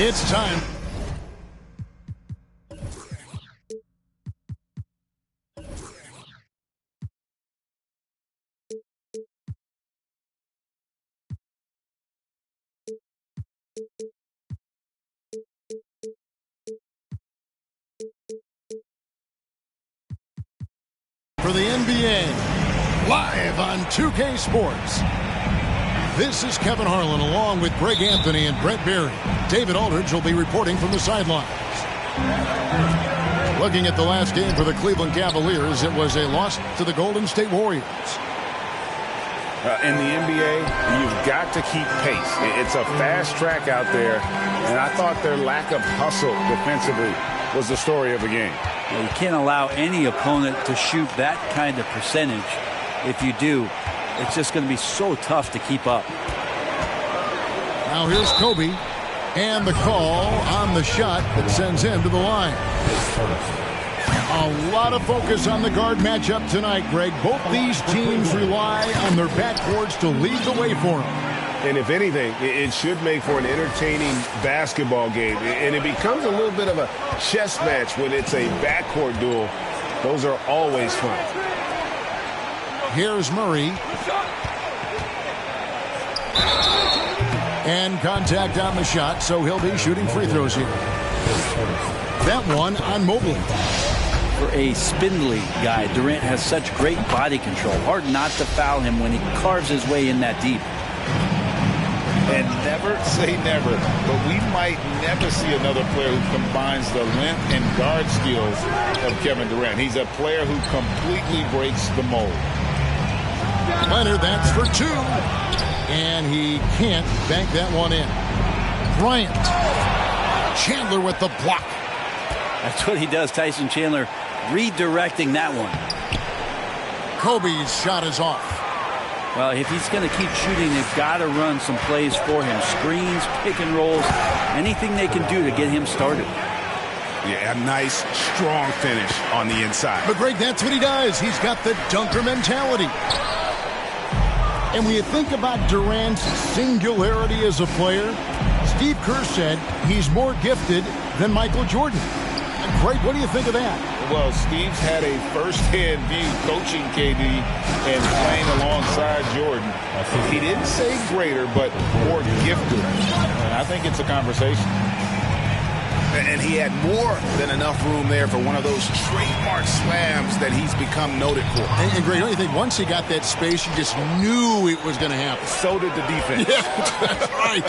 It's time. For the NBA, live on 2K Sports. This is Kevin Harlan along with Greg Anthony and Brett Berry. David Aldridge will be reporting from the sidelines. Looking at the last game for the Cleveland Cavaliers, it was a loss to the Golden State Warriors. In the NBA, you've got to keep pace. It's a fast track out there, and I thought their lack of hustle defensively was the story of the game. Well, you can't allow any opponent to shoot that kind of percentage. If you do, it's just going to be so tough to keep up. Now here's Kobe, and the call on the shot that sends him to the line. A lot of focus on the guard matchup tonight, Greg. Both these teams rely on their backcourts to lead the way for them. And if anything, it should make for an entertaining basketball game. And it becomes a little bit of a chess match when it's a backcourt duel. Those are always fun. Here's Murray. And contact on the shot, so he'll be shooting free throws here. That one on Mobley. For a spindly guy, Durant has such great body control. Hard not to foul him when he carves his way in that deep. And never say never, but we might never see another player who combines the length and guard skills of Kevin Durant. He's a player who completely breaks the mold. Leonard, that's for two. And he can't bank that one in. Bryant. Chandler with the block. That's what he does, Tyson Chandler, redirecting that one. Kobe's shot is off. Well, if he's going to keep shooting, they've got to run some plays for him. Screens, pick and rolls, anything they can do to get him started. Yeah, a nice, strong finish on the inside. But, Greg, that's what he does. He's got the dunker mentality. And when you think about Durant's singularity as a player, Steve Kerr said he's more gifted than Michael Jordan. Greg, what do you think of that? Well, Steve's had a first-hand view coaching KD and playing alongside Jordan. He didn't say greater, but more gifted. And I think it's a conversation. And he had more than enough room there for one of those trademark slams that he's become noted for. And Greg, don't you think once he got that space, you just knew it was going to happen? So did the defense. Yeah, that's right.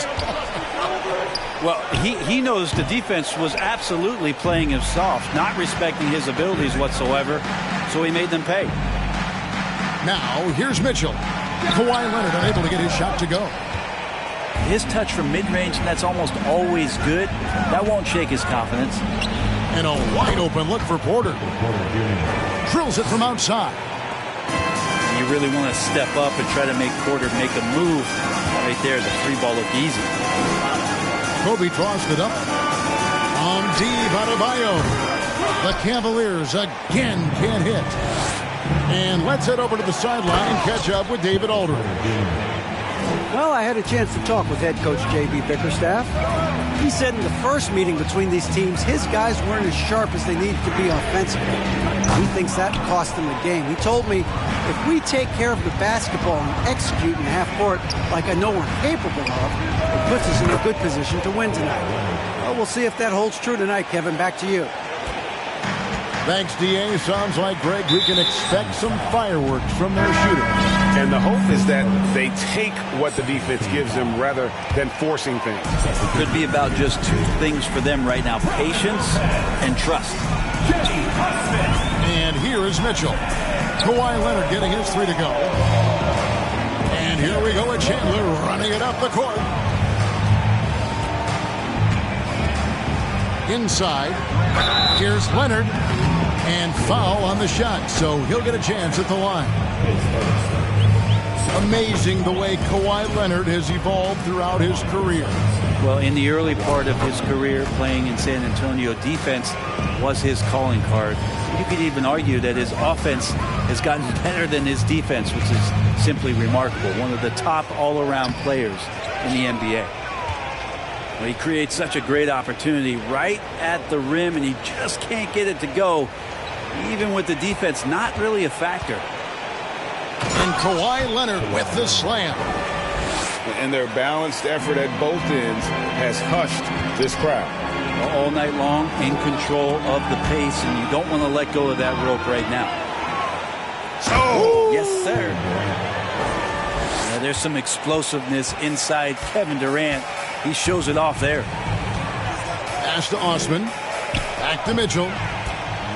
Well, he knows the defense was absolutely playing him soft, not respecting his abilities whatsoever, so he made them pay. Now, here's Mitchell. Kawhi Leonard unable to get his shot to go. His touch from mid-range, that's almost always good. That won't shake his confidence. And a wide-open look for Porter. Drills it from outside. You really want to step up and try to make Porter make a move. Right there, the three ball looked easy. Kobe tossed it up. On Adebayo. The Cavaliers again can't hit. And let's head over to the sideline and catch up with David Aldridge. Well, I had a chance to talk with head coach J.B. Bickerstaff. He said in the first meeting between these teams, his guys weren't as sharp as they needed to be offensively. He thinks that cost him the game. He told me, if we take care of the basketball and execute in half court like I know we're capable of, it puts us in a good position to win tonight. Well, we'll see if that holds true tonight, Kevin. Back to you. Thanks, D.A. Sounds like, Greg, we can expect some fireworks from their shooter. And the hope is that they take what the defense gives them rather than forcing things. It could be about just two things for them right now, patience and trust. And here is Mitchell. Kawhi Leonard getting his three to go. And here we go with Chandler running it up the court. Inside. Here's Leonard. And foul on the shot, so he'll get a chance at the line. Amazing the way Kawhi Leonard has evolved throughout his career. Well, in the early part of his career playing in San Antonio, defense was his calling card. You could even argue that his offense has gotten better than his defense, which is simply remarkable. One of the top all-around players in the NBA. Well, he creates such a great opportunity right at the rim, and he just can't get it to go, even with the defense not really a factor. And Kawhi Leonard with the slam. And their balanced effort at both ends has hushed this crowd. All night long, in control of the pace, and you don't want to let go of that rope right now. Oh! Yes, sir. Now, there's some explosiveness inside Kevin Durant. He shows it off there. Pass to Osman. Back to Mitchell.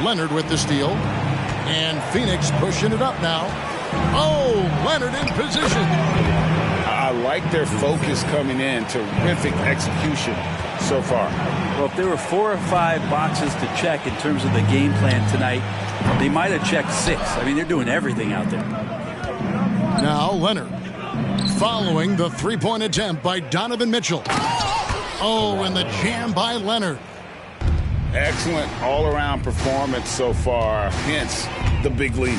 Leonard with the steal. And Phoenix pushing it up now. Oh, Leonard in position. I like their focus coming in. Terrific execution so far. Well, if there were 4 or 5 boxes to check in terms of the game plan tonight, they might have checked 6. I mean, they're doing everything out there. Now Leonard. Following the three-point attempt by Donovan Mitchell. Oh, and the jam by Leonard. Excellent all-around performance so far, hence the big lead.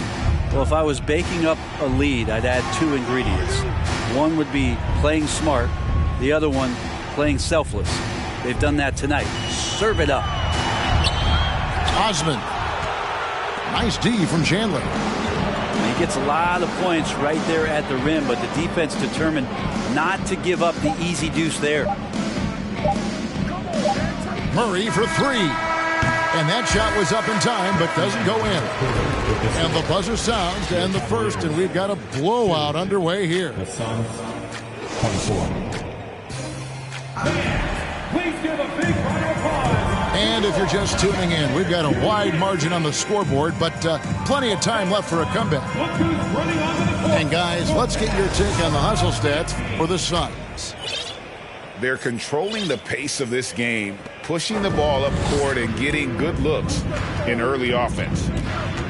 Well, if I was baking up a lead, I'd add 2 ingredients. One would be playing smart. The other one, playing selfless. They've done that tonight. Serve it up. Osman. Nice D from Chandler. He gets a lot of points right there at the rim, but the defense determined not to give up the easy deuce there. Murray for 3. And that shot was up in time, but doesn't go in. And the buzzer sounds to end the first, and we've got a blowout underway here. The Suns, 24. Please give a big round of applause. And if you're just tuning in, we've got a wide margin on the scoreboard, but plenty of time left for a comeback. And guys, let's get your take on the hustle stats for the Suns. They're controlling the pace of this game, pushing the ball up court and getting good looks in early offense.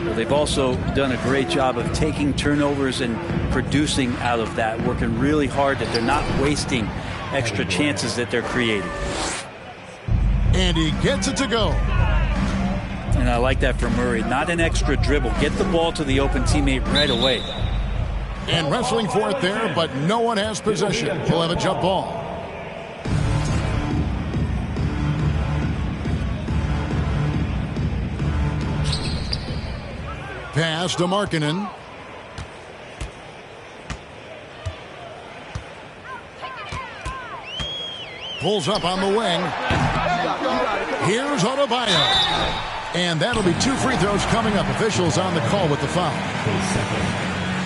Well, they've also done a great job of taking turnovers and producing out of that, working really hard that they're not wasting extra chances that they're creating. And he gets it to go. And I like that from Murray. Not an extra dribble. Get the ball to the open teammate right away. And wrestling for it there, but no one has possession. He'll have a jump ball. Pass to Markkanen. Pulls up on the wing. Here's Adebayo. And that'll be 2 free throws coming up. Officials on the call with the foul.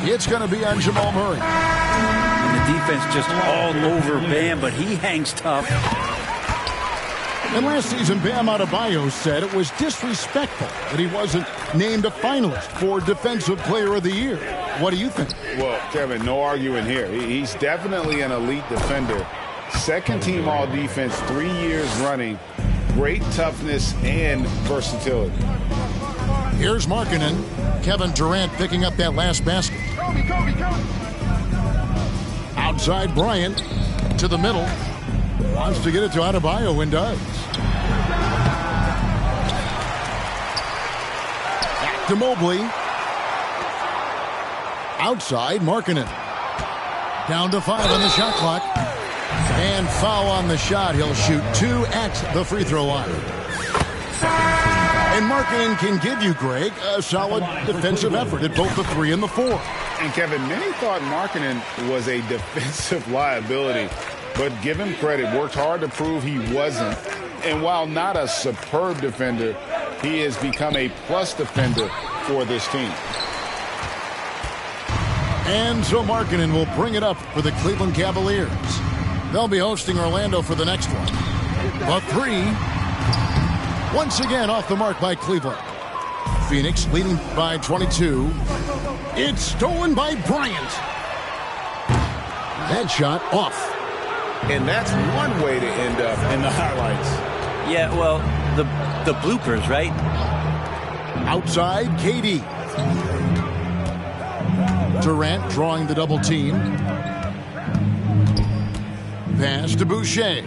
It's going to be on Jamal Murray. And the defense just all over Bam, but he hangs tough. And last season, Bam Adebayo said it was disrespectful that he wasn't named a finalist for Defensive Player of the Year. What do you think? Well, Kevin, no arguing here. He's definitely an elite defender. Second team all defense 3 years running. Great toughness and versatility. Here's Markkanen. Kevin Durant picking up that last basket. Outside Bryant to the middle. Wants to get it to Adebayo and does. Back to Mobley. Outside Markkanen. Down to 5 on the shot clock. And foul on the shot. He'll shoot 2 at the free throw line. And Markkanen can give you, Greg, a solid defensive effort at both the 3 and the 4. And, Kevin, many thought Markkanen was a defensive liability, but give him credit, worked hard to prove he wasn't. And while not a superb defender, he has become a plus defender for this team. And so Markkanen will bring it up for the Cleveland Cavaliers. They'll be hosting Orlando for the next one. The 3, once again off the mark by Cleveland. Phoenix leading by 22. It's stolen by Bryant. That shot off. And that's one way to end up in the highlights. Yeah, well, the bloopers, right? Outside, KD. Durant drawing the double team. Pass to Boucher.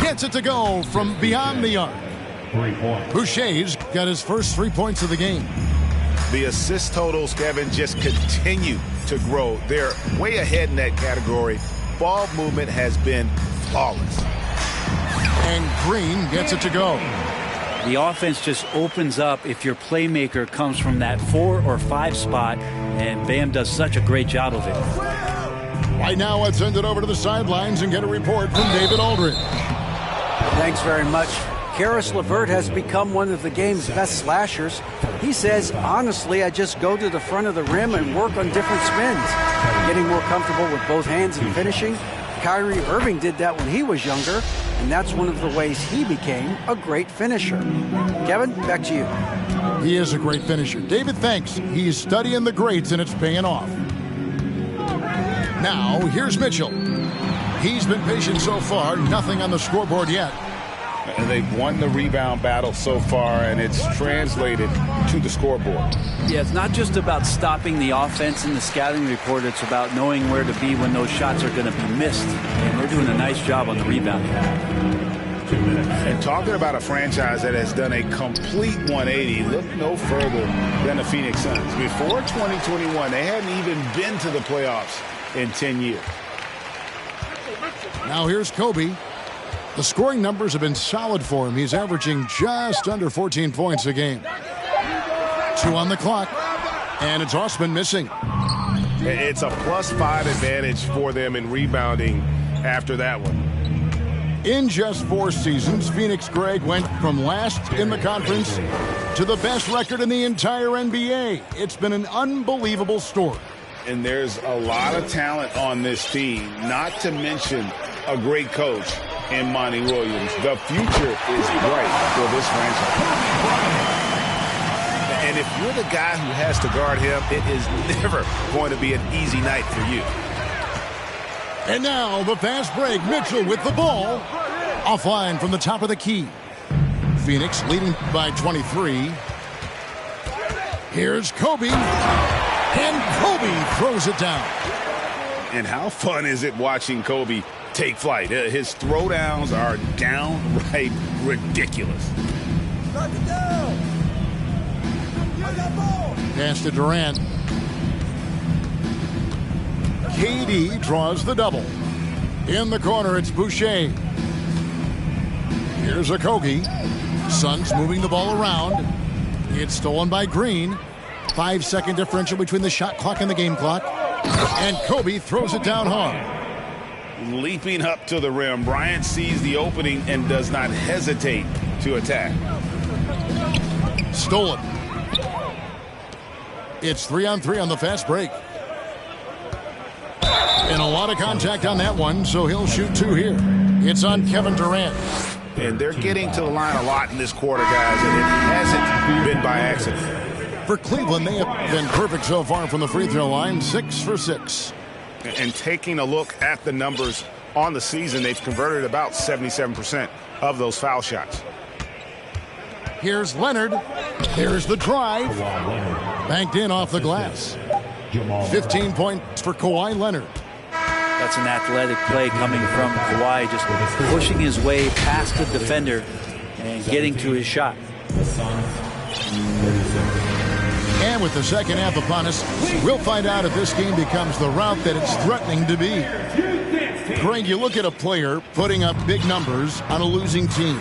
Gets it to go from beyond the arc. 3 points. Boucher's got his first 3 points of the game. The assist totals, Kevin, just continue to grow. They're way ahead in that category. Ball movement has been flawless. And Green gets it to go. The offense just opens up if your playmaker comes from that 4 or 5 spot, and Bam does such a great job of it. Right now, let's send it over to the sidelines and get a report from David Aldridge. Thanks very much. Karis LeVert has become one of the game's best slashers. He says, honestly, I just go to the front of the rim and work on different spins. Getting more comfortable with both hands and finishing. Kyrie Irving did that when he was younger, and that's one of the ways he became a great finisher. Kevin, back to you. He is a great finisher. David, thanks. He's studying the greats, and it's paying off. Now, here's Mitchell. He's been patient so far. Nothing on the scoreboard yet. And they've won the rebound battle so far, and it's translated to the scoreboard. Yeah, it's not just about stopping the offense in the scouting report. It's about knowing where to be when those shots are going to be missed. And they're doing a nice job on the rebounding. 2 minutes. And talking about a franchise that has done a complete 180, look no further than the Phoenix Suns. Before 2021, they hadn't even been to the playoffs in 10 years. Now here's Kobe. The scoring numbers have been solid for him. He's averaging just under 14 points a game. 2 on the clock, and it's Osman missing. It's a +5 advantage for them in rebounding after that one. In just 4 seasons, Phoenix, Greg, went from last in the conference to the best record in the entire NBA. It's been an unbelievable story. And there's a lot of talent on this team, not to mention a great coach in Monty Williams. The future is bright for this franchise. And if you're the guy who has to guard him, it is never going to be an easy night for you. And now the fast break. Mitchell with the ball. Offline from the top of the key. Phoenix leading by 23. Here's Kobe. And Kobe throws it down. And how fun is it watching Kobe take flight? His throwdowns are downright ridiculous. Pass to Durant. KD draws the double. In the corner, it's Boucher. Here's Okogie. Suns moving the ball around. It's stolen by Green. 5-second differential between the shot clock and the game clock. And Kobe throws it down hard. Leaping up to the rim, Bryant sees the opening and does not hesitate to attack. Stolen. It's 3-on-3 on the fast break. And a lot of contact on that one, so he'll shoot 2 here. It's on Kevin Durant. And they're getting to the line a lot in this quarter, guys, and it hasn't been by accident. For Cleveland, they have been perfect so far from the free throw line, 6 for 6. And taking a look at the numbers on the season, they've converted about 77% of those foul shots. Here's Leonard. There's the drive. Banked in off the glass. 15 points for Kawhi Leonard. That's an athletic play coming from Kawhi, just pushing his way past the defender and getting to his shot. And with the second half upon us, we'll find out if this game becomes the route that it's threatening to be. Greg, you look at a player putting up big numbers on a losing team.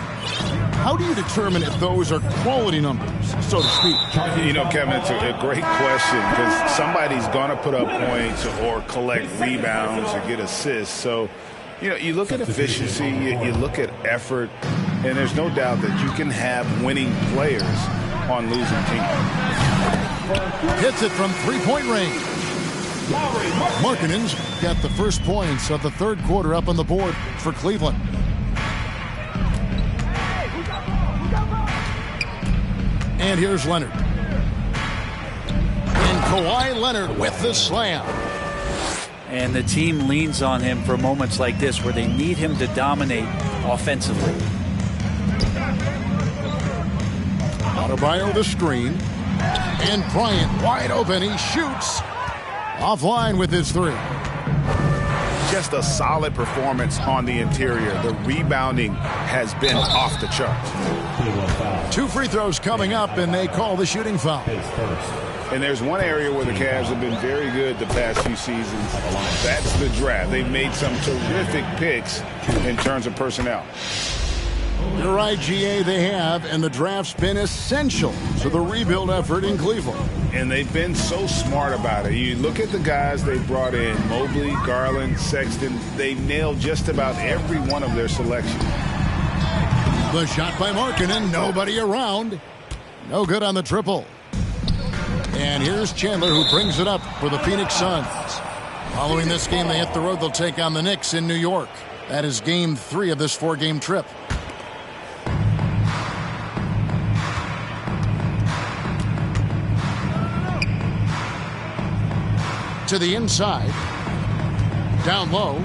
how do you determine if those are quality numbers, so to speak? You know, Kevin, it's a great question because somebody's going to put up points or collect rebounds or get assists. So, you know, you look at efficiency, you look at effort, and there's no doubt that you can have winning players on losing teams. Hits it from three-point range. Markkanen's got the first points of the third quarter up on the board for Cleveland. And here's Leonard. And Kawhi Leonard with the slam. And the team leans on him for moments like this where they need him to dominate offensively. Adebayo the screen. And Bryant wide open. He shoots. Offline with his three. Just a solid performance on the interior. The rebounding has been off the charts. 2 free throws coming up, and they call the shooting foul. And there's one area where the Cavs have been very good the past few seasons. That's the draft. They've made some terrific picks in terms of personnel. You're right, GA, they have, and the draft's been essential to the rebuild effort in Cleveland. And they've been so smart about it. You look at the guys they brought in, Mobley, Garland, Sexton. They nailed just about every one of their selections. The shot by Markkanen, nobody around. No good on the triple. And here's Chandler, who brings it up for the Phoenix Suns. Following this game, they hit the road. They'll take on the Knicks in New York. That is game 3 of this 4-game trip. To the inside. Down low.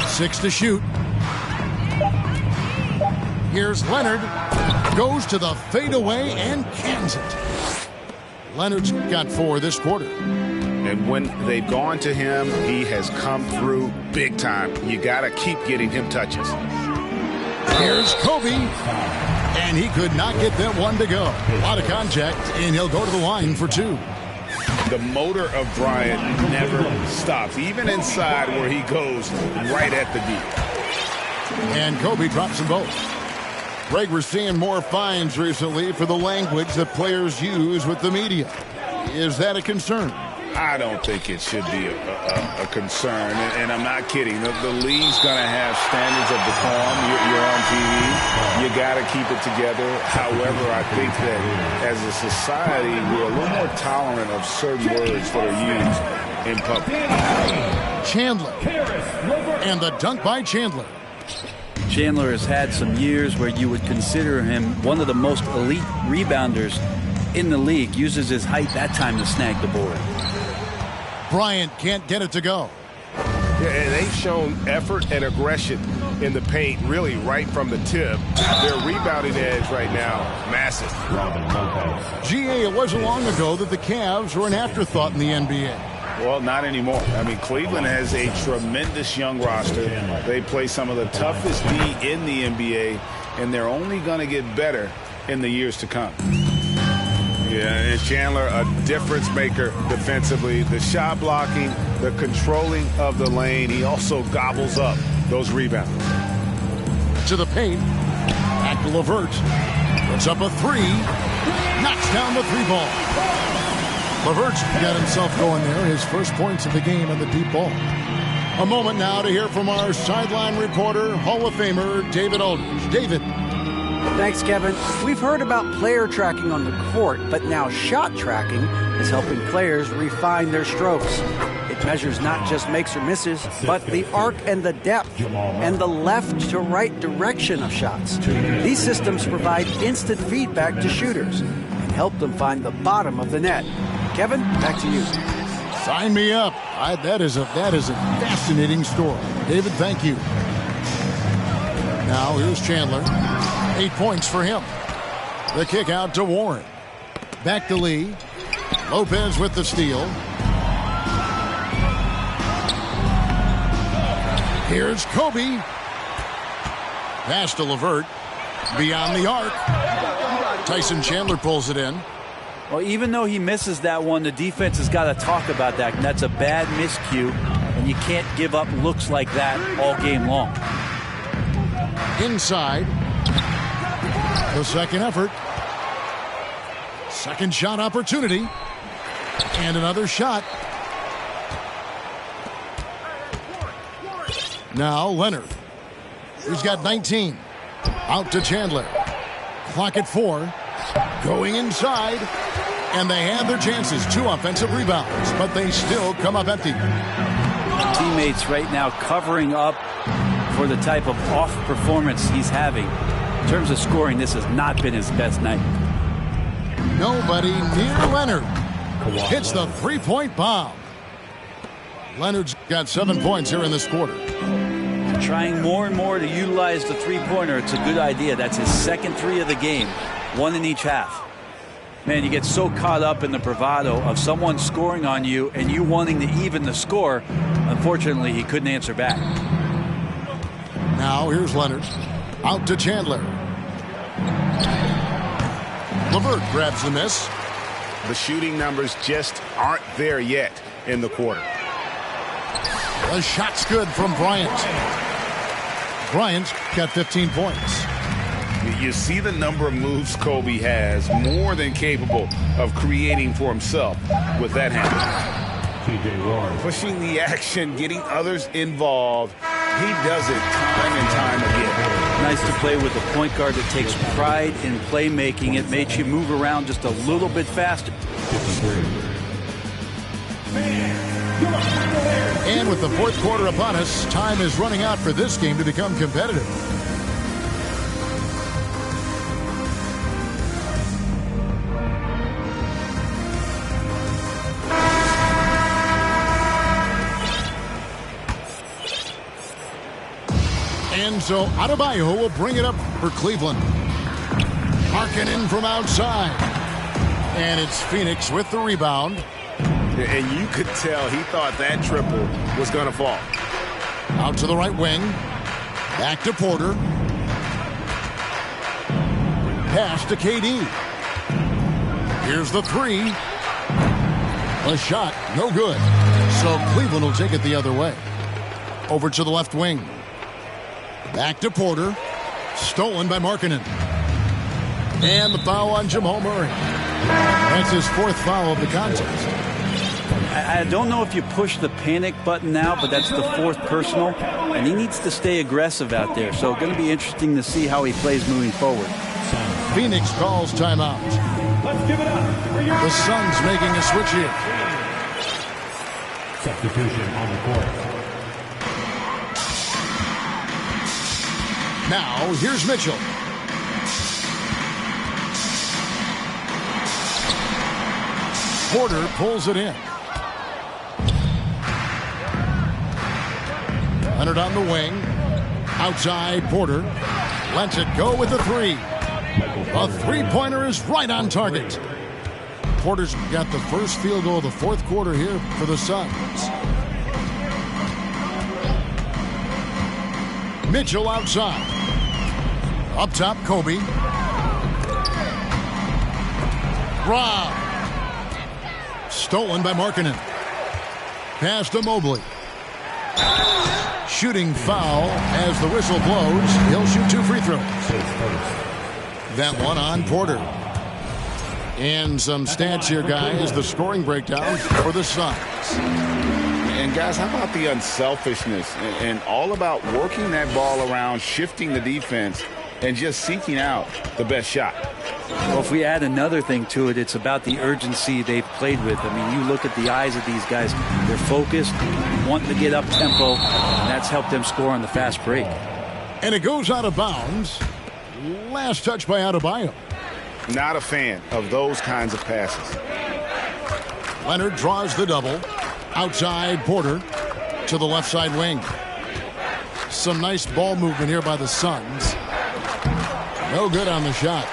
6 to shoot. Here's Leonard. Goes to the fadeaway and cans it. Leonard's got 4 this quarter. And when they've gone to him, he has come through big time. You got to keep getting him touches. Here's Kobe. And he could not get that one to go. A lot of contact, and he'll go to the line for 2. The motor of Bryant never stops, even inside where he goes right at the D. And Kobe drops them both. Greg, we're seeing more fines recently for the language that players use with the media. Is that a concern? I don't think it should be a concern, and I'm not kidding. The league's going to have standards of decorum. You're on TV. You got to keep it together. However, I think that as a society, we're a little more tolerant of certain words that are used in public. Chandler. And the dunk by Chandler. Chandler has had some years where you would consider him one of the most elite rebounders in the league. Uses his height that time to snag the board. Bryant can't get it to go. Yeah, and they've shown effort and aggression in the paint, really right from the tip. Their rebounding edge right now, massive. GA, it wasn't long ago that the Cavs were an afterthought in the NBA. Well, not anymore. I mean, Cleveland has a tremendous young roster. They play some of the toughest D in the NBA, and they're only going to get better in the years to come. Yeah, and Chandler, a difference maker defensively. The shot blocking, the controlling of the lane. He also gobbles up those rebounds. To the paint. Back to LeVert. Puts up a 3. Knocks down the 3-ball. LeVert's got himself going there. His first points of the game on the deep ball. A moment now to hear from our sideline reporter, Hall of Famer David Aldridge. David. Thanks, Kevin. We've heard about player tracking on the court, but now shot tracking is helping players refine their strokes. It measures not just makes or misses, but the arc and the depth and the left to right direction of shots. These systems provide instant feedback to shooters and help them find the bottom of the net. Kevin, back to you. Sign me up. That is a fascinating story. David, thank you. Now here's Chandler. 8 points for him. The kick out to Warren. Back to Lee. Lopez with the steal. Here's Kobe. Pass to LeVert. Beyond the arc. Tyson Chandler pulls it in. Well, even though he misses that one, the defense has got to talk about that. And that's a bad miscue, and you can't give up looks like that all game long. Inside. The second effort. Second shot opportunity. And another shot. Now Leonard. He's got 19. Out to Chandler. Clock at 4. Going inside. And they have their chances. 2 offensive rebounds. But they still come up empty. Teammates right now covering up for the type of off performance he's having. In terms of scoring, this has not been his best night. Nobody near Leonard. Hits the three-point bomb. Leonard's got 7 points here in this quarter. Trying more and more to utilize the three-pointer. It's a good idea. That's his second 3 of the game. 1 in each half. Man, you get so caught up in the bravado of someone scoring on you and you wanting to even the score. Unfortunately, he couldn't answer back. Now here's Leonard. Out to Chandler. LeVert grabs the miss. The shooting numbers just aren't there yet in the quarter. The shot's good from Bryant. Bryant's got 15 points. You see the number of moves Kobe has, more than capable of creating for himself with that handle. T.J. Warren. Pushing the action, getting others involved. He does it time and time again. Nice to play with a point guard that takes pride in playmaking. It makes you move around just a little bit faster. 53. And with the fourth quarter upon us, time is running out for this game to become competitive. And so Adebayo will bring it up for Cleveland. Markkanen from outside. And it's Phoenix with the rebound. And you could tell he thought that triple was going to fall. Out to the right wing. Back to Porter. Pass to KD. Here's the 3. A shot, no good. So Cleveland will take it the other way. Over to the left wing. Back to Porter. Stolen by Markkanen. And the foul on Jamal Murray. That's his 4th foul of the contest. I don't know if you push the panic button now, but that's the 4th personal, and he needs to stay aggressive out there. So going to be interesting to see how he plays moving forward. Phoenix calls timeout. Let's give it up for your The Suns making a switch here. substitution on the court. Now, here's Mitchell. Porter pulls it in. Leonard on the wing. Outside, Porter. Lets it go with the 3. A three-pointer is right on target. Porter's got the first field goal of the 4th quarter here for the Suns. Mitchell outside. Up top, Kobe. Rob. Stolen by Markkanen. Pass to Mobley. Shooting foul as the whistle blows. He'll shoot 2 free throws. That one on Porter. And some stats here, guys. The scoring breakdown for the Suns. And guys, how about the unselfishness and all about working that ball around, shifting the defense, and just seeking out the best shot. Well, if we add another thing to it, it's about the urgency they've played with. I mean, you look at the eyes of these guys. They're focused, wanting to get up tempo, and that's helped them score on the fast break. And it goes out of bounds. Last touch by Adebayo. Not a fan of those kinds of passes. Leonard draws the double. Outside, Porter to the left side wing. Some nice ball movement here by the Suns. No good on the shot.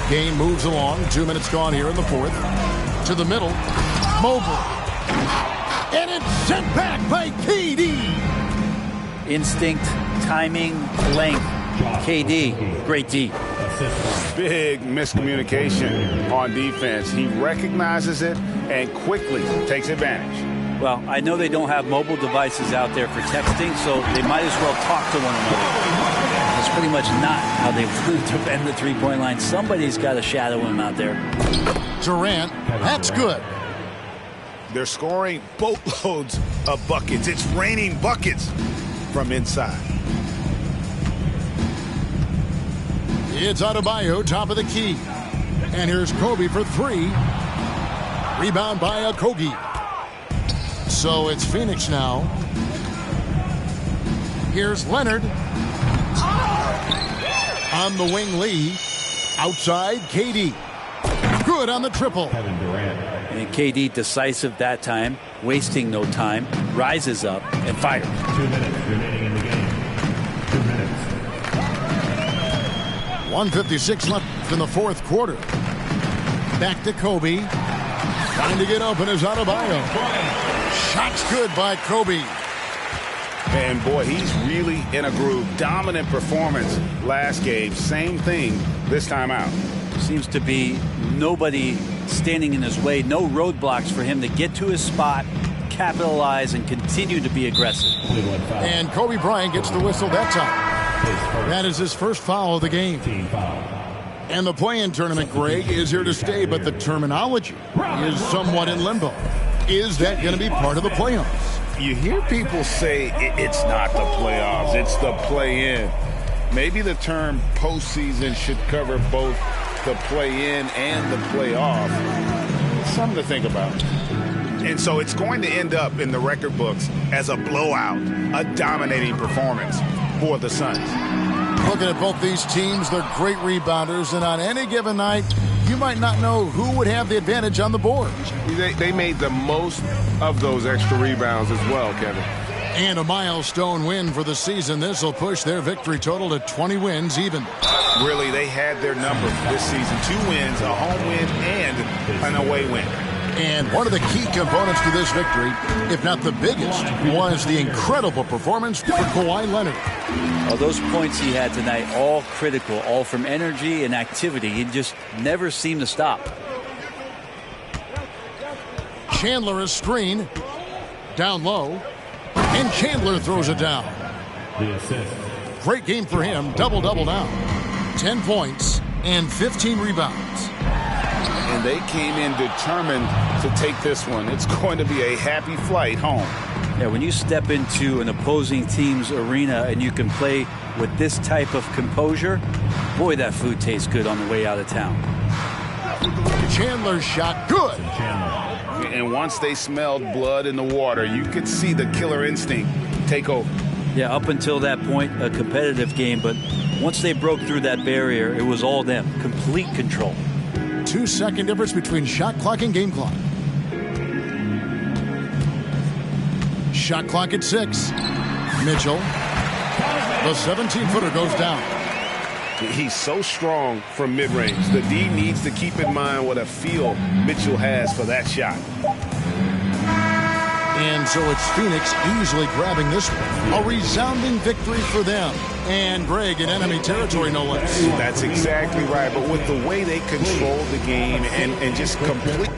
Game moves along. 2 minutes gone here in the 4th. To the middle. Mobley. And it's sent back by KD. Instinct, timing, length. KD, great D. Big miscommunication on defense. He recognizes it and quickly takes advantage. Well, I know they don't have mobile devices out there for texting, so they might as well talk to one another. The that's pretty much not how they want to defend the three-point line. Somebody's got to shadow him out there. Durant, that's good. They're scoring boatloads of buckets. It's raining buckets from inside. It's Adebayo, top of the key. And here's Kobe for three. Rebound by Okogie. So it's Phoenix now. Here's Leonard. On the wing, Lee. Outside, KD. Good on the triple. Kevin Durant. And KD decisive that time, wasting no time, rises up and fires. 2 minutes remaining in the game. 2 minutes. 1:56 left in the fourth quarter. Back to Kobe. Trying to get open is Adebayo. Shots good by Kobe. And boy, he's really in a groove. Dominant performance last game. Same thing this time out. Seems to be nobody standing in his way. No roadblocks for him to get to his spot, capitalize, and continue to be aggressive. And Kobe Bryant gets the whistle that time. That is his first foul of the game. Team foul. And the play-in tournament, Greg, is here to stay, but the terminology is somewhat in limbo. Is that going to be part of the playoffs? You hear people say it's not the playoffs, it's the play-in. Maybe the term postseason should cover both the play-in and the playoff. Something to think about. And so it's going to end up in the record books as a blowout, a dominating performance for the Suns. Looking at both these teams, they're great rebounders, and on any given night, you might not know who would have the advantage on the board. They made the most of those extra rebounds as well, Kevin. And a milestone win for the season. This will push their victory total to 20 wins even. Really, they had their number this season. 2 wins, a home win, and an away win. And one of the key components to this victory, if not the biggest, was the incredible performance for Kawhi Leonard. Well, those points he had tonight, all critical, all from energy and activity. He just never seemed to stop. Chandler is screen. Down low. And Chandler throws it down. The assist. Great game for him. Double-double now. 10 points and 15 rebounds. And they came in determined to take this one. It's going to be a happy flight home. Yeah, when you step into an opposing team's arena and you can play with this type of composure, boy, that food tastes good on the way out of town. Chandler's shot, good. Chandler. And once they smelled blood in the water, you could see the killer instinct take over. Yeah, up until that point, a competitive game, but once they broke through that barrier, it was all them. Complete control. 2-second difference between shot clock and game clock. Shot clock at 6. Mitchell. The 17-footer goes down. He's so strong from mid-range. The D needs to keep in mind what a feel Mitchell has for that shot. And so it's Phoenix easily grabbing this one. A resounding victory for them. And Greg in enemy territory, no less. That's exactly right. But with the way they control the game and just complete